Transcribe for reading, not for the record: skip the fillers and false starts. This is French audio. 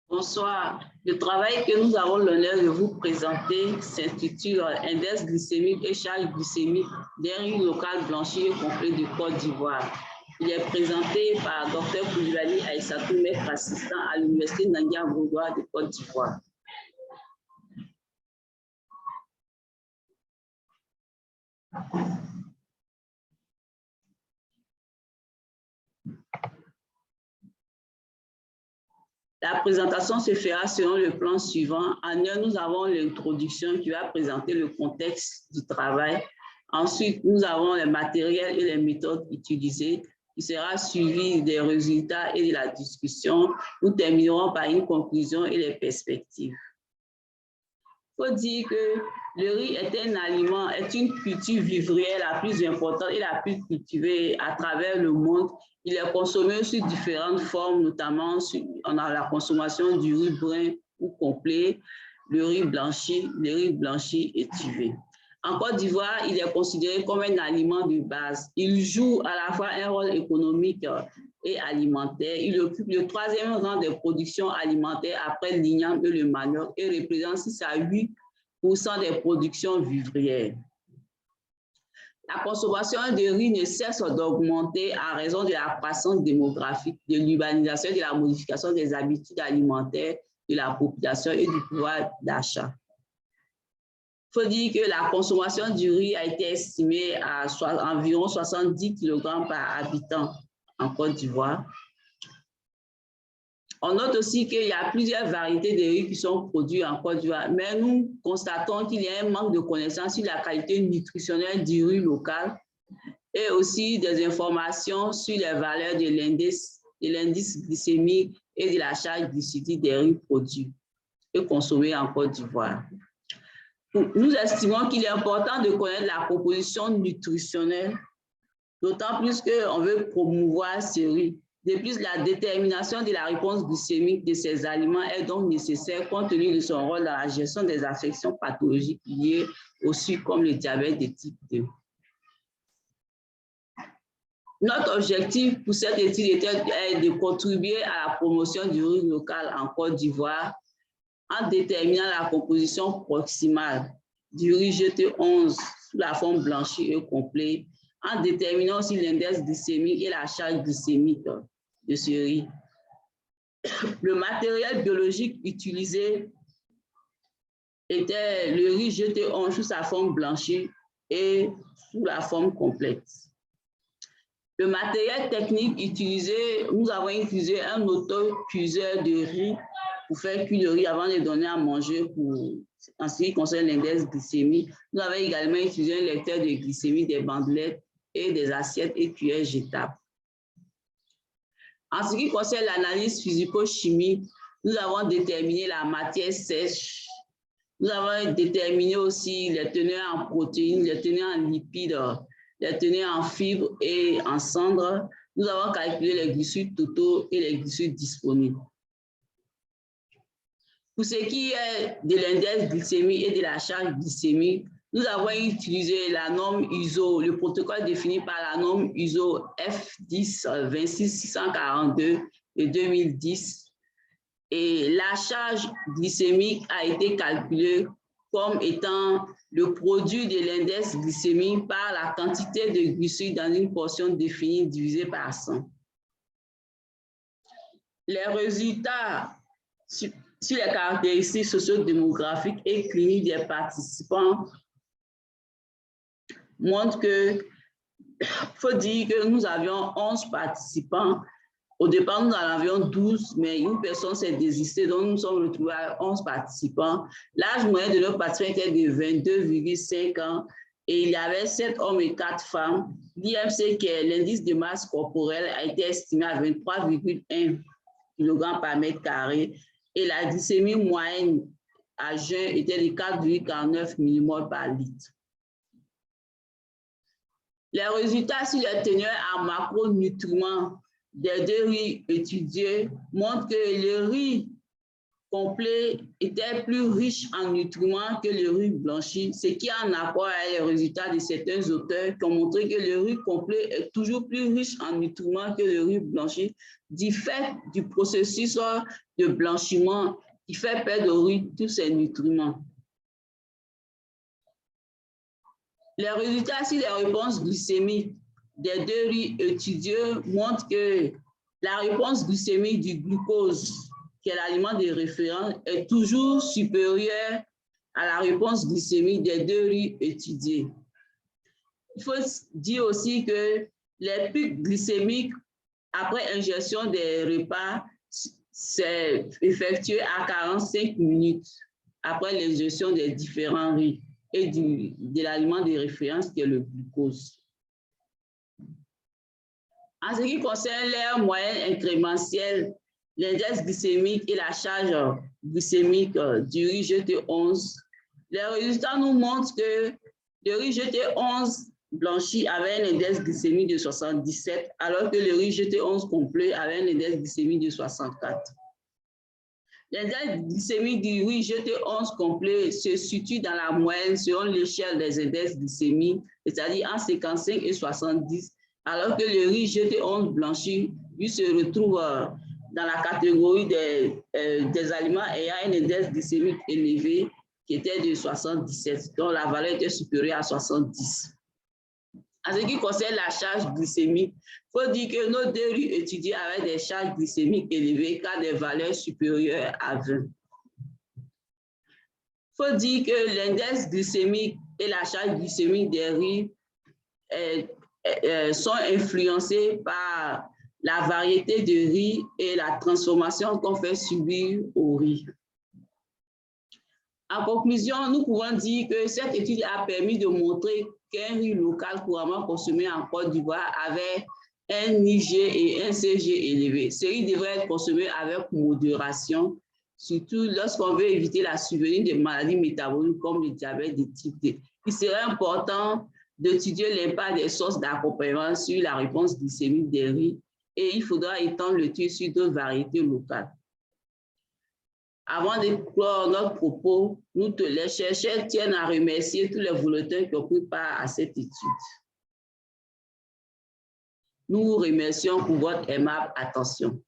Bonsoir. Le travail que nous avons l'honneur de vous présenter s'intitule Index glycémique et charge glycémique d'un riz local blanchi et complet de Côte d'Ivoire. Il est présenté par Dr Koulibaly Aïssatou, maître assistant à l'Université Nandia Bourgois de Côte d'Ivoire. La présentation se fera selon le plan suivant. En un, nous avons l'introduction qui va présenter le contexte du travail. Ensuite, nous avons les matériels et les méthodes utilisées qui sera suivi des résultats et de la discussion. Nous terminerons par une conclusion et les perspectives. Il faut dire que le riz est un aliment, est une culture vivrière la plus importante et la plus cultivée à travers le monde. Il est consommé sous différentes formes, notamment on a la consommation du riz brun ou complet, le riz blanchi étivé. En Côte d'Ivoire, il est considéré comme un aliment de base. Il joue à la fois un rôle économique et alimentaire. Il occupe le 3e rang des productions alimentaires après l'igname et le manioc et représente 6 à 8% des productions vivrières. La consommation de riz ne cesse d'augmenter en raison de la croissance démographique, de l'urbanisation, de la modification des habitudes alimentaires de la population et du pouvoir d'achat. Il faut dire que la consommation du riz a été estimée à environ 70 kg par habitant en Côte d'Ivoire. On note aussi qu'il y a plusieurs variétés de riz qui sont produits en Côte d'Ivoire, mais nous constatons qu'il y a un manque de connaissances sur la qualité nutritionnelle du riz local et aussi des informations sur les valeurs de l'indice glycémique et de la charge glycémique des riz produits et consommés en Côte d'Ivoire. Nous estimons qu'il est important de connaître la composition nutritionnelle, d'autant plus qu'on veut promouvoir ces riz. De plus, la détermination de la réponse glycémique de ces aliments est donc nécessaire compte tenu de son rôle dans la gestion des affections pathologiques liées au sucre comme le diabète de type 2. Notre objectif pour cette étude est de contribuer à la promotion du riz local en Côte d'Ivoire en déterminant la composition proximale du riz GT11 sous la forme blanchie et complète, en déterminant aussi l'index glycémique et la charge glycémique de ce riz. Le matériel biologique utilisé était le riz GT11 sous sa forme blanchie et sous la forme complète. Le matériel technique utilisé, nous avons utilisé un autocuiseur de riz pour faire cuire le riz avant de donner à manger en ce qui concerne l'index glycémique. Nous avons également utilisé un lecteur de glycémie, des bandelettes et des assiettes et cuillères jetables. En ce qui concerne l'analyse physico-chimique, nous avons déterminé la matière sèche. Nous avons déterminé aussi les teneurs en protéines, les teneurs en lipides, les teneurs en fibres et en cendres. Nous avons calculé les glucides totaux et les glucides disponibles. Pour ce qui est de l'index glycémique et de la charge glycémique, nous avons utilisé la norme ISO, le protocole défini par la norme ISO F10 26642 de 2010. Et la charge glycémique a été calculée comme étant le produit de l'index glycémique par la quantité de glucides dans une portion définie divisée par 100. Les résultats sur les caractéristiques sociodémographiques et cliniques des participants montrent que, faut dire que nous avions 11 participants. Au départ, nous en avions 12, mais une personne s'est désistée, donc nous sommes retrouvés à 11 participants. L'âge moyen de nos participants était de 22,5 ans et il y avait 7 hommes et 4 femmes. L'IMC, qui est l'indice de masse corporelle, a été estimé à 23,1 kg par mètre carré et la glycémie moyenne à jeun était de 4,49 mmol par litre. Les résultats sur les teneurs en macronutriments des deux riz étudiés montrent que le riz complet était plus riche en nutriments que le riz blanchi, ce qui est en accord avec les résultats de certains auteurs qui ont montré que le riz complet est toujours plus riche en nutriments que le riz blanchi, du fait du processus de blanchiment qui fait perdre au riz tous ses nutriments. Les résultats sur les réponses glycémiques des deux riz étudiés montrent que la réponse glycémique du glucose, qui est l'aliment de référence, est toujours supérieure à la réponse glycémique des deux riz étudiés. Il faut dire aussi que les pics glycémiques après ingestion des repas, c'est effectué à 45 minutes après l'ingestion des différents riz et de l'aliment de référence qui est le glucose. En ce qui concerne l'aire moyenne incrémentielle, l'index glycémique et la charge glycémique du riz GT11, les résultats nous montrent que le riz GT11 blanchi avait un index glycémique de 77, alors que le riz GT11 complet avait un index glycémique de 64. L'index glycémique du riz GT11 complet se situe dans la moyenne selon l'échelle des index glycémiques, c'est-à-dire entre 55 et 70, alors que le riz GT11 blanchi, lui, se retrouve dans la catégorie des aliments ayant un index glycémique élevé qui était de 77, dont la valeur était supérieure à 70. En ce qui concerne la charge glycémique, il faut dire que nos deux riz étudiés avaient des charges glycémiques élevées car des valeurs supérieures à 20. Il faut dire que l'index glycémique et la charge glycémique des riz sont influencés par la variété de riz et la transformation qu'on fait subir au riz. En conclusion, nous pouvons dire que cette étude a permis de montrer qu'un riz local couramment consommé en Côte d'Ivoire avait un IG et un CG élevés. Ce riz devrait être consommé avec modération, surtout lorsqu'on veut éviter la survenue des maladies métaboliques comme le diabète de type D. Il serait important d'étudier l'impact des sources d'accompagnement sur la réponse glycémique des riz et il faudra étendre l'étude sur d'autres variétés locales. Avant de clore notre propos, les chercheurs tiennent à remercier tous les volontaires qui ont pris part à cette étude. Nous vous remercions pour votre aimable attention.